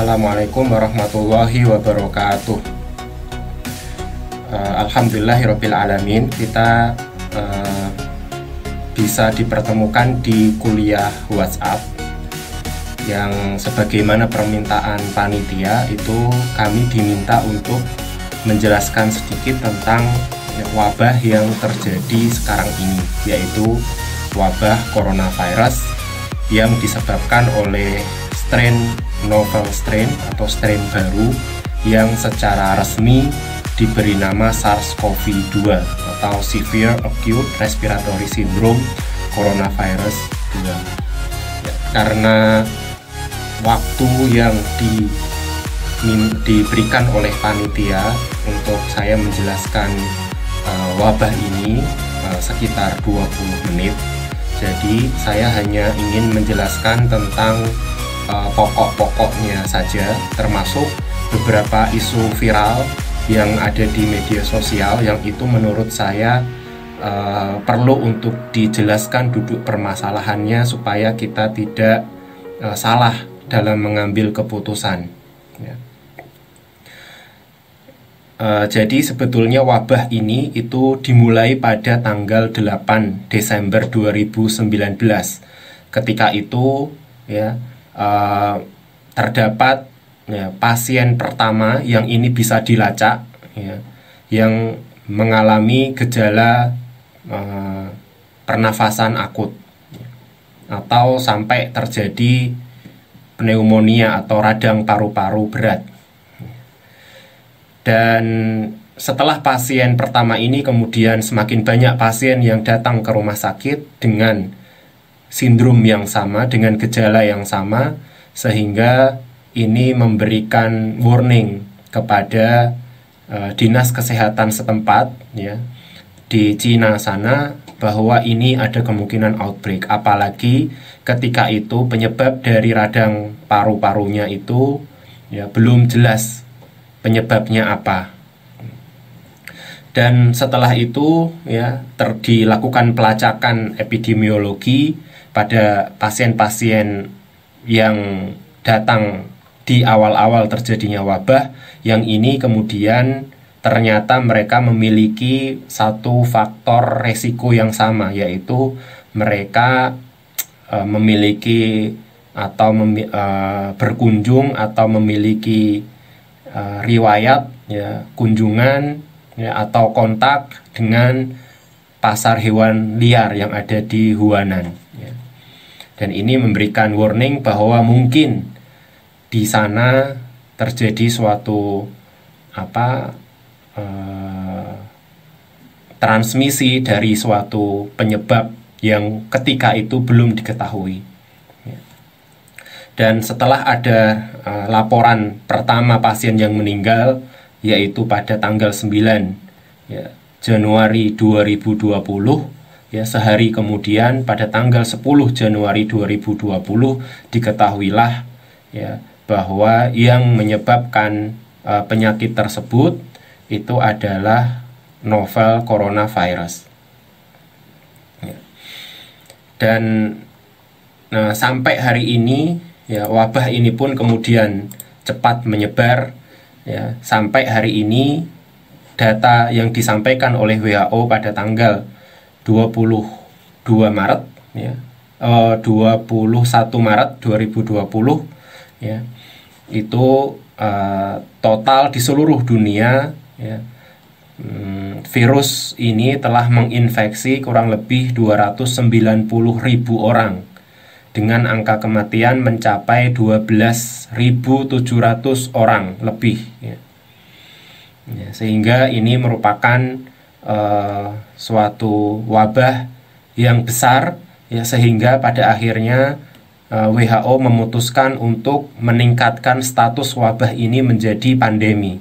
Assalamualaikum warahmatullahi wabarakatuh. Alhamdulillahirabbil alamin, kita bisa dipertemukan di kuliah WhatsApp yang sebagaimana permintaan panitia itu kami diminta untuk menjelaskan sedikit tentang wabah yang terjadi sekarang ini, yaitu wabah coronavirus yang disebabkan oleh novel strain atau strain baru yang secara resmi diberi nama SARS-CoV-2 atau Severe Acute Respiratory Syndrome Coronavirus 2. Karena waktu yang diberikan oleh panitia untuk saya menjelaskan wabah ini sekitar 20 menit, jadi saya hanya ingin menjelaskan tentang pokok-pokoknya saja, termasuk beberapa isu viral yang ada di media sosial yang itu menurut saya perlu untuk dijelaskan duduk permasalahannya supaya kita tidak salah dalam mengambil keputusan. Jadi sebetulnya wabah ini itu dimulai pada tanggal 8 Desember 2019. Ketika itu terdapat pasien pertama yang ini bisa dilacak, yang mengalami gejala pernafasan akut atau sampai terjadi pneumonia atau radang paru-paru berat. Dan setelah pasien pertama ini kemudian semakin banyak pasien yang datang ke rumah sakit dengan sindrom yang sama, dengan gejala yang sama, sehingga ini memberikan warning kepada dinas kesehatan setempat di Cina sana bahwa ini ada kemungkinan outbreak, apalagi ketika itu penyebab dari radang paru-parunya itu belum jelas penyebabnya apa. Dan setelah itu dilakukan pelacakan epidemiologi pada pasien-pasien yang datang di awal-awal terjadinya wabah, yang ini kemudian ternyata mereka memiliki satu faktor resiko yang sama, yaitu mereka memiliki atau berkunjung atau memiliki riwayat kunjungan atau kontak dengan pasar hewan liar yang ada di Huanan. Dan ini memberikan warning bahwa mungkin di sana terjadi suatu transmisi dari suatu penyebab yang ketika itu belum diketahui. Dan setelah ada laporan pertama pasien yang meninggal, yaitu pada tanggal 9 Januari 2020, sehari kemudian pada tanggal 10 Januari 2020 diketahuilah bahwa yang menyebabkan penyakit tersebut itu adalah novel coronavirus. Dan sampai hari ini wabah ini pun kemudian cepat menyebar. Sampai hari ini data yang disampaikan oleh WHO pada tanggal 21 Maret 2020 itu total di seluruh dunia virus ini telah menginfeksi kurang lebih 290.000 orang dengan angka kematian mencapai 12.700 orang lebih sehingga ini merupakan suatu wabah yang besar sehingga pada akhirnya WHO memutuskan untuk meningkatkan status wabah ini menjadi pandemi.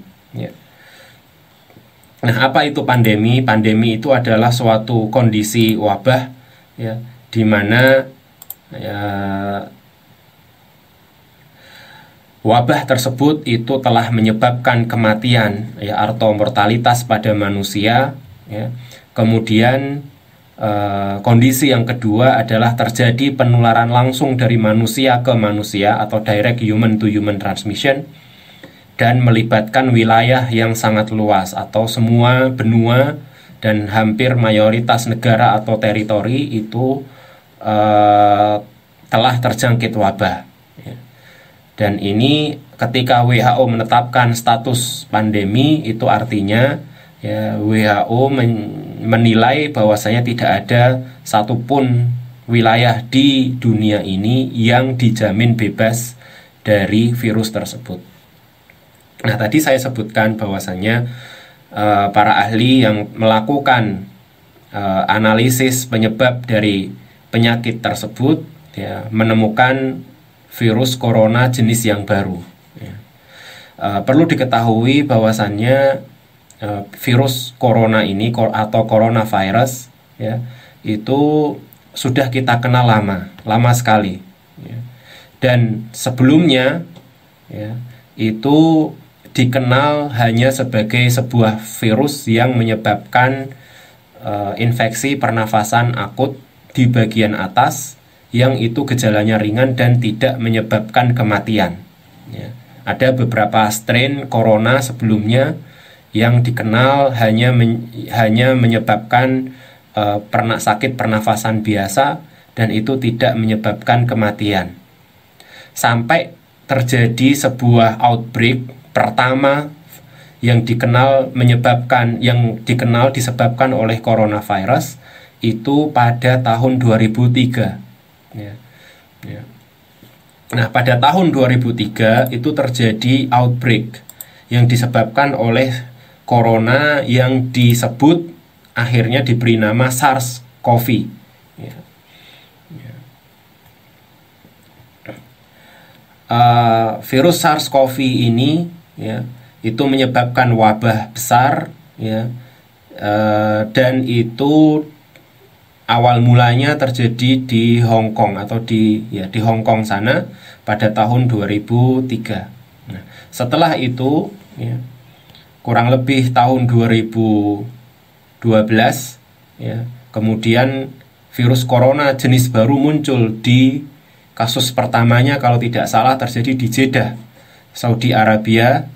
Nah, apa itu pandemi? Pandemi itu adalah suatu kondisi wabah di mana wabah tersebut itu telah menyebabkan kematian atau mortalitas pada manusia, kemudian Kondisi yang kedua adalah terjadi penularan langsung dari manusia ke manusia atau direct human to human transmission, dan melibatkan wilayah yang sangat luas atau semua benua dan hampir mayoritas negara atau teritori itu telah terjangkit wabah. Dan ini ketika WHO menetapkan status pandemi, itu artinya WHO menilai bahwasanya tidak ada satupun wilayah di dunia ini yang dijamin bebas dari virus tersebut. Nah, tadi saya sebutkan bahwasanya para ahli yang melakukan analisis penyebab dari penyakit tersebut menemukan virus corona jenis yang baru. Perlu diketahui bahwasannya virus corona ini atau coronavirus itu sudah kita kenal lama sekali. Dan sebelumnya itu dikenal hanya sebagai sebuah virus yang menyebabkan infeksi pernafasan akut di bagian atas, yang itu gejalanya ringan dan tidak menyebabkan kematian. Ada beberapa strain corona sebelumnya yang dikenal hanya menyebabkan sakit pernafasan biasa, dan itu tidak menyebabkan kematian. Sampai terjadi sebuah outbreak pertama yang dikenal disebabkan oleh coronavirus itu pada tahun 2003. Nah, pada tahun 2003 itu terjadi outbreak yang disebabkan oleh corona yang disebut akhirnya diberi nama SARS-CoV. Virus SARS-CoV ini itu menyebabkan wabah besar, dan itu awal mulanya terjadi di Hong Kong atau di Hong Kong sana pada tahun 2003. Nah, setelah itu kurang lebih tahun 2012 kemudian virus corona jenis baru muncul. Di kasus pertamanya kalau tidak salah terjadi di Jeddah, Saudi Arabia,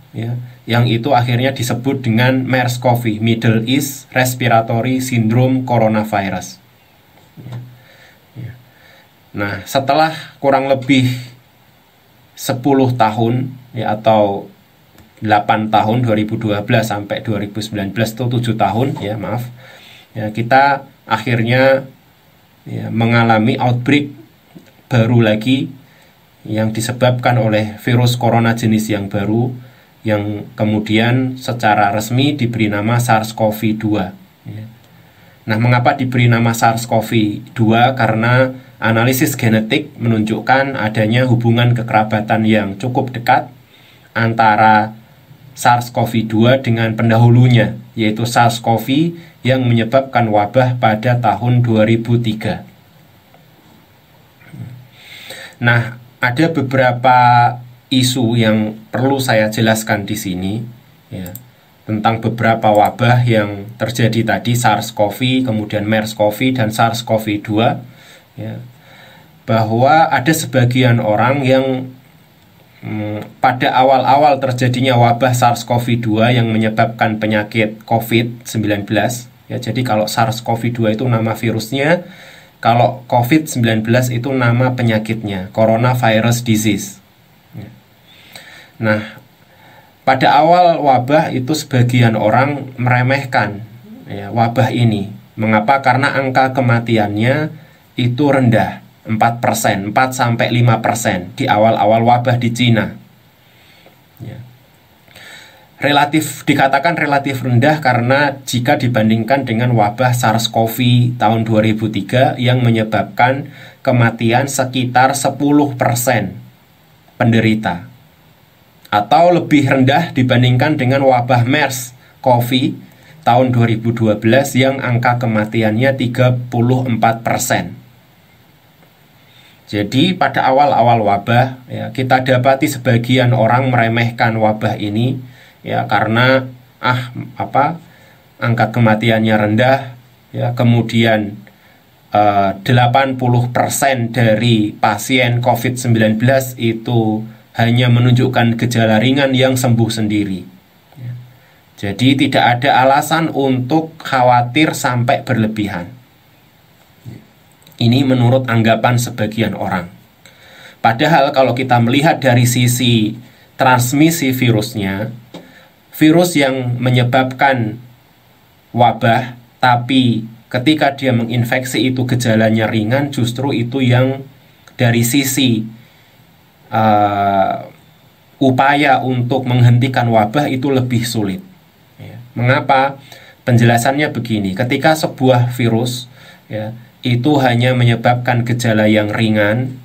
yang itu akhirnya disebut dengan MERS-CoV, Middle East Respiratory Syndrome Coronavirus. Nah, setelah kurang lebih 10 tahun atau 8 tahun, 2012 sampai 2019 itu 7 tahun kita akhirnya mengalami outbreak baru lagi yang disebabkan oleh virus corona jenis yang baru, yang kemudian secara resmi diberi nama SARS-CoV-2. Nah, mengapa diberi nama SARS-CoV-2? Karena analisis genetik menunjukkan adanya hubungan kekerabatan yang cukup dekat antara SARS-CoV-2 dengan pendahulunya, yaitu SARS-CoV yang menyebabkan wabah pada tahun 2003. Nah, ada beberapa isu yang perlu saya jelaskan di sini, tentang beberapa wabah yang terjadi tadi, SARS-CoV, kemudian MERS-CoV, dan SARS-CoV-2, bahwa ada sebagian orang yang pada awal-awal terjadinya wabah SARS-CoV-2 yang menyebabkan penyakit COVID-19, jadi kalau SARS-CoV-2 itu nama virusnya, kalau COVID-19 itu nama penyakitnya, coronavirus disease. Nah, pada awal wabah itu sebagian orang meremehkan wabah ini. Mengapa? Karena angka kematiannya itu rendah, 4%, 4-5% di awal-awal wabah di Cina. Dikatakan relatif rendah karena jika dibandingkan dengan wabah SARS-CoV tahun 2003 yang menyebabkan kematian sekitar 10% penderita, atau lebih rendah dibandingkan dengan wabah MERS-CoV tahun 2012 yang angka kematiannya 34%. Jadi pada awal-awal wabah kita dapati sebagian orang meremehkan wabah ini karena angka kematiannya rendah, kemudian 80% dari pasien COVID-19 itu hanya menunjukkan gejala ringan yang sembuh sendiri. Jadi tidak ada alasan untuk khawatir sampai berlebihan. Ini menurut anggapan sebagian orang. Padahal kalau kita melihat dari sisi transmisi virusnya, virus yang menyebabkan wabah, tapi ketika dia menginfeksi itu gejalanya ringan, justru itu yang dari sisi upaya untuk menghentikan wabah itu lebih sulit. Mengapa? Penjelasannya begini, ketika sebuah virus itu hanya menyebabkan gejala yang ringan,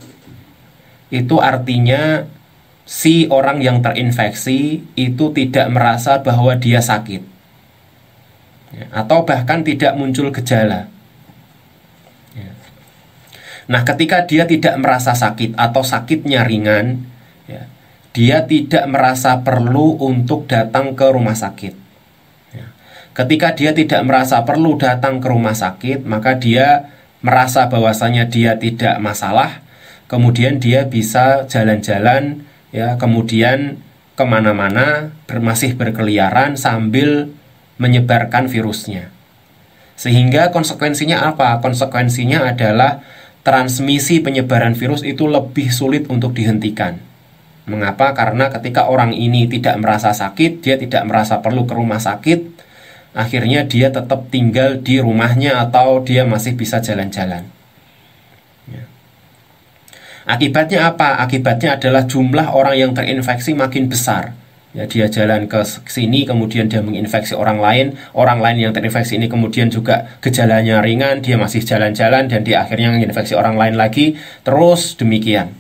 itu artinya si orang yang terinfeksi itu tidak merasa bahwa dia sakit, atau bahkan tidak muncul gejala. Nah, ketika dia tidak merasa sakit atau sakitnya ringan, dia tidak merasa perlu untuk datang ke rumah sakit. Ketika dia tidak merasa perlu datang ke rumah sakit, maka dia merasa bahwasanya dia tidak masalah, kemudian dia bisa jalan-jalan, kemudian kemana-mana, masih berkeliaran sambil menyebarkan virusnya. Sehingga konsekuensinya apa? Konsekuensinya adalah transmisi penyebaran virus itu lebih sulit untuk dihentikan. Mengapa? Karena ketika orang ini tidak merasa sakit, dia tidak merasa perlu ke rumah sakit, akhirnya dia tetap tinggal di rumahnya atau dia masih bisa jalan-jalan. Akibatnya apa? Akibatnya adalah jumlah orang yang terinfeksi makin besar. Dia jalan ke sini, kemudian dia menginfeksi orang lain yang terinfeksi ini kemudian juga gejalanya ringan, dia masih jalan-jalan dan dia akhirnya menginfeksi orang lain lagi, terus demikian.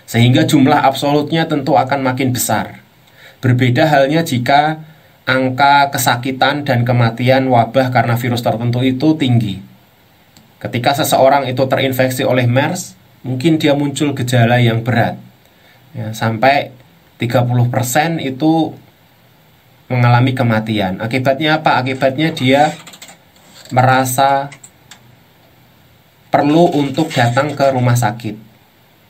Sehingga jumlah absolutnya tentu akan makin besar. Berbeda halnya jika angka kesakitan dan kematian wabah karena virus tertentu itu tinggi. Ketika seseorang itu terinfeksi oleh MERS, mungkin dia muncul gejala yang berat, sampai 30% itu mengalami kematian. Akibatnya apa? Akibatnya dia merasa perlu untuk datang ke rumah sakit.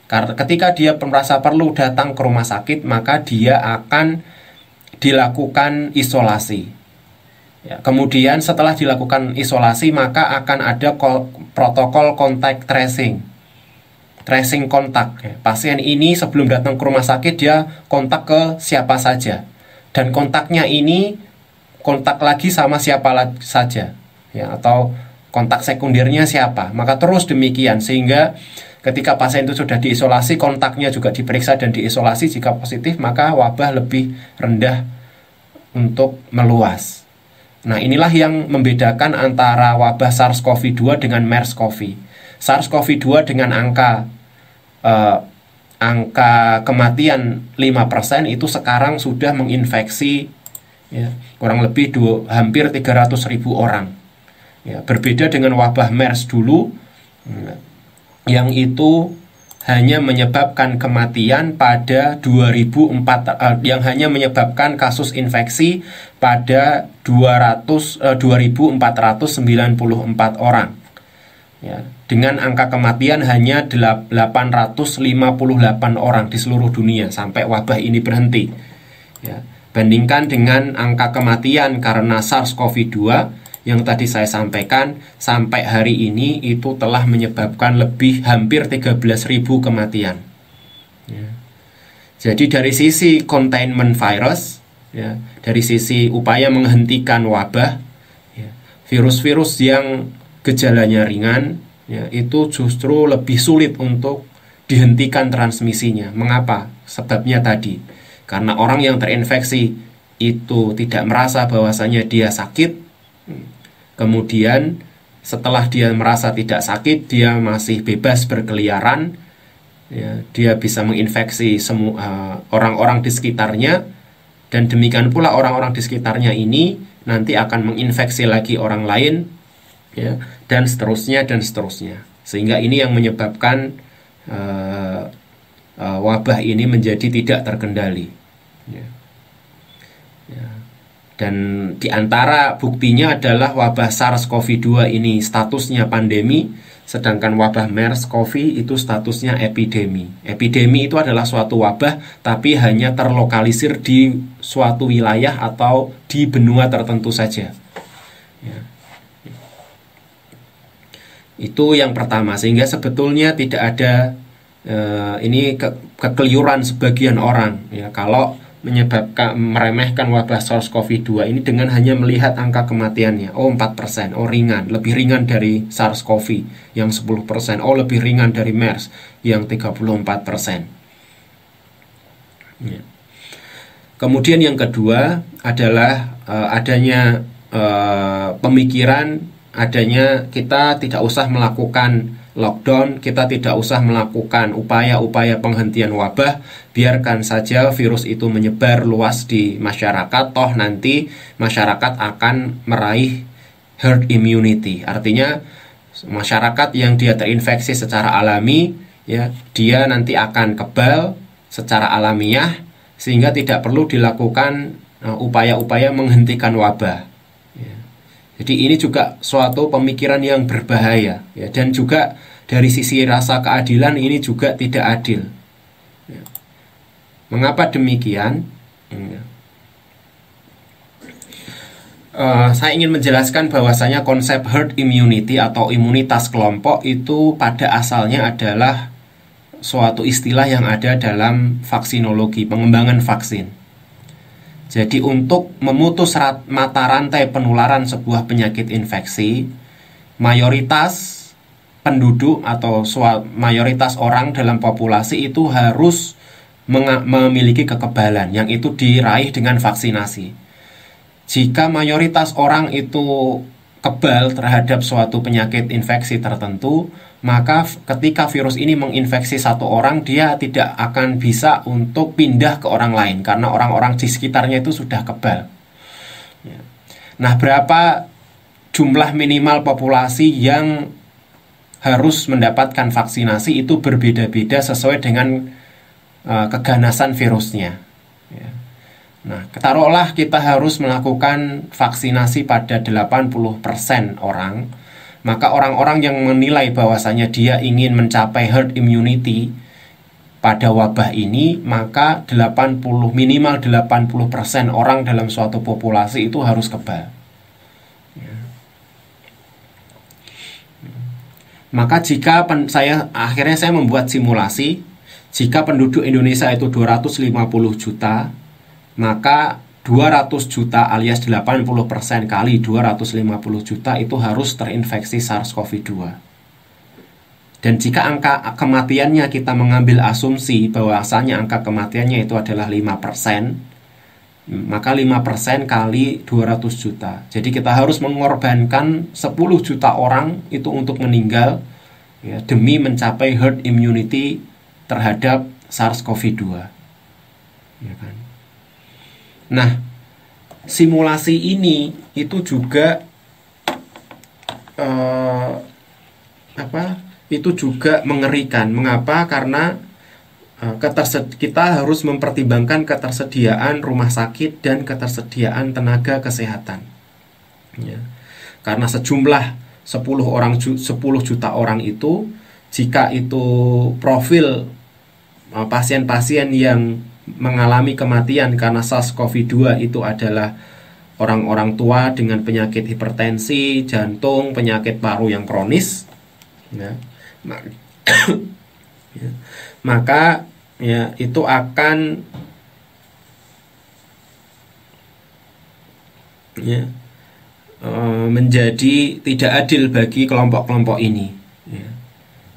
Karena ketika dia merasa perlu datang ke rumah sakit, maka dia akan dilakukan isolasi. Kemudian setelah dilakukan isolasi, maka akan ada protokol kontak tracing kontak. Pasien ini sebelum datang ke rumah sakit dia kontak ke siapa saja, dan kontaknya ini kontak lagi sama siapa saja, atau kontak sekundernya siapa. Maka terus demikian, sehingga ketika pasien itu sudah diisolasi, kontaknya juga diperiksa dan diisolasi. Jika positif, maka wabah lebih rendah untuk meluas. Nah, inilah yang membedakan antara wabah SARS-CoV-2 dengan MERS-CoV. SARS-CoV-2 dengan angka kematian 5% itu sekarang sudah menginfeksi kurang lebih hampir 300.000 orang. Berbeda dengan wabah MERS dulu, yang itu hanya menyebabkan kematian pada 2004, yang hanya menyebabkan kasus infeksi pada 2.494 orang. Dengan angka kematian hanya 858 orang di seluruh dunia sampai wabah ini berhenti. Bandingkan dengan angka kematian karena SARS-CoV-2 yang tadi saya sampaikan, sampai hari ini itu telah menyebabkan hampir 13.000 kematian. Jadi dari sisi containment virus, dari sisi upaya menghentikan wabah, virus-virus yang gejalanya ringan, itu justru lebih sulit untuk dihentikan transmisinya. Mengapa? Sebabnya tadi, karena orang yang terinfeksi itu tidak merasa bahwasanya dia sakit. Kemudian setelah dia merasa tidak sakit, dia masih bebas berkeliaran, dia bisa menginfeksi semua orang-orang di sekitarnya, dan demikian pula orang-orang di sekitarnya ini nanti akan menginfeksi lagi orang lain, dan seterusnya dan seterusnya. Sehingga ini yang menyebabkan wabah ini menjadi tidak terkendali. Dan di antara buktinya adalah wabah SARS-CoV-2 ini statusnya pandemi, sedangkan wabah MERS-CoV itu statusnya epidemi. Epidemi itu adalah suatu wabah tapi hanya terlokalisir di suatu wilayah atau di benua tertentu saja. Ya. Itu yang pertama, sehingga sebetulnya tidak ada ini kekeliruan sebagian orang ya kalau meremehkan wabah SARS-CoV-2 ini dengan hanya melihat angka kematiannya. Oh 4%, oh ringan, lebih ringan dari SARS-CoV yang 10%, oh lebih ringan dari MERS yang 34%. Ya. Kemudian yang kedua adalah adanya pemikiran, adanya kita tidak usah melakukan lockdown, kita tidak usah melakukan upaya-upaya penghentian wabah, biarkan saja virus itu menyebar luas di masyarakat, toh nanti masyarakat akan meraih herd immunity. Artinya masyarakat yang dia terinfeksi secara alami, ya, dia nanti akan kebal secara alamiah, sehingga tidak perlu dilakukan upaya-upaya menghentikan wabah. Jadi ini juga suatu pemikiran yang berbahaya ya, dan juga dari sisi rasa keadilan ini juga tidak adil. Ya. Mengapa demikian? Ya. Saya ingin menjelaskan bahwasanya konsep herd immunity atau imunitas kelompok itu pada asalnya adalah suatu istilah yang ada dalam vaksinologi, pengembangan vaksin. Jadi untuk memutus mata rantai penularan sebuah penyakit infeksi, mayoritas penduduk atau mayoritas orang dalam populasi itu harus memiliki kekebalan yang itu diraih dengan vaksinasi. Jika mayoritas orang itu kebal terhadap suatu penyakit infeksi tertentu, maka ketika virus ini menginfeksi satu orang, dia tidak akan bisa untuk pindah ke orang lain karena orang-orang di sekitarnya itu sudah kebal. Nah, berapa jumlah minimal populasi yang harus mendapatkan vaksinasi itu berbeda-beda sesuai dengan keganasan virusnya. Nah, taruhlah kita harus melakukan vaksinasi pada 80% orang, maka orang-orang yang menilai bahwasanya dia ingin mencapai herd immunity pada wabah ini, maka minimal 80% orang dalam suatu populasi itu harus kebal. Maka jika akhirnya saya membuat simulasi, jika penduduk Indonesia itu 250 juta, maka 200 juta alias 80% kali 250 juta itu harus terinfeksi SARS-CoV-2. Dan jika angka kematiannya kita mengambil asumsi bahwasanya angka kematiannya itu adalah 5%, maka 5% kali 200 juta. Jadi kita harus mengorbankan 10 juta orang itu untuk meninggal ya, demi mencapai herd immunity terhadap SARS-CoV-2. Ya kan? Nah, simulasi ini itu juga itu juga mengerikan. Mengapa? Karena kita harus mempertimbangkan ketersediaan rumah sakit dan ketersediaan tenaga kesehatan. Ya. Karena sejumlah 10 juta orang itu, jika itu profil pasien-pasien yang mengalami kematian karena SARS-CoV-2 itu adalah orang-orang tua dengan penyakit hipertensi, jantung, penyakit paru yang kronis, ya. Maka ya, itu akan ya, menjadi tidak adil bagi kelompok-kelompok ini. Ya.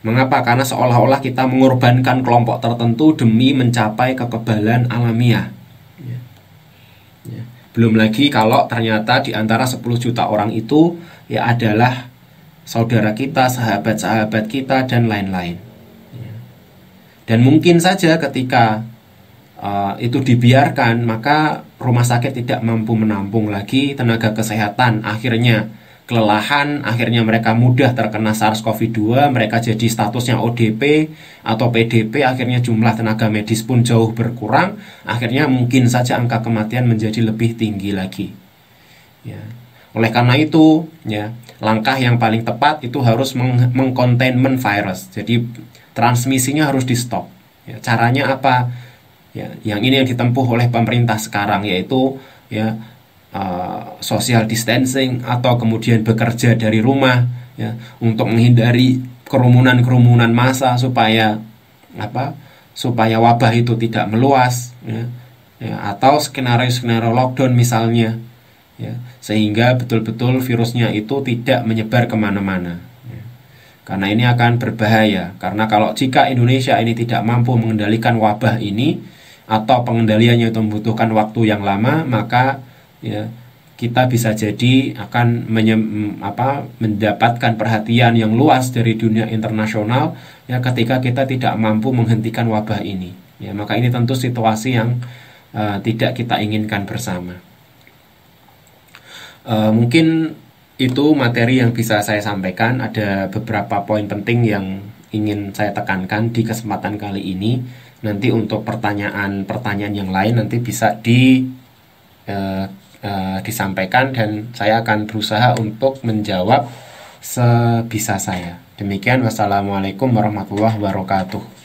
Mengapa? Karena seolah-olah kita mengorbankan kelompok tertentu demi mencapai kekebalan alamiah. Ya. Ya. Belum lagi kalau ternyata di antara 10 juta orang itu ya adalah saudara kita, sahabat-sahabat kita, dan lain-lain. Ya. Dan mungkin saja ketika itu dibiarkan, maka rumah sakit tidak mampu menampung lagi tenaga kesehatan, akhirnya kelelahan, akhirnya mereka mudah terkena SARS-CoV-2, mereka jadi statusnya ODP atau PDP, akhirnya jumlah tenaga medis pun jauh berkurang, akhirnya mungkin saja angka kematian menjadi lebih tinggi lagi. ya. Oleh karena itu, ya, langkah yang paling tepat itu harus mengcontainment virus. Jadi transmisinya harus di stop. Ya, caranya apa? Ya, yang ini yang ditempuh oleh pemerintah sekarang, yaitu ya social distancing atau kemudian bekerja dari rumah, ya, untuk menghindari kerumunan massa supaya supaya wabah itu tidak meluas, ya, ya, atau skenario lockdown misalnya, ya, sehingga betul-betul virusnya itu tidak menyebar kemana-mana, ya. Karena ini akan berbahaya, karena kalau jika Indonesia ini tidak mampu mengendalikan wabah ini atau pengendaliannya itu membutuhkan waktu yang lama, maka ya kita bisa jadi akan mendapatkan perhatian yang luas dari dunia internasional, ya, ketika kita tidak mampu menghentikan wabah ini, ya. Maka ini tentu situasi yang tidak kita inginkan bersama. Mungkin itu materi yang bisa saya sampaikan. Ada beberapa poin penting yang ingin saya tekankan di kesempatan kali ini. Nanti untuk pertanyaan yang lain nanti bisa disampaikan dan saya akan berusaha untuk menjawab sebisa saya. Demikian, wassalamualaikum warahmatullahi wabarakatuh.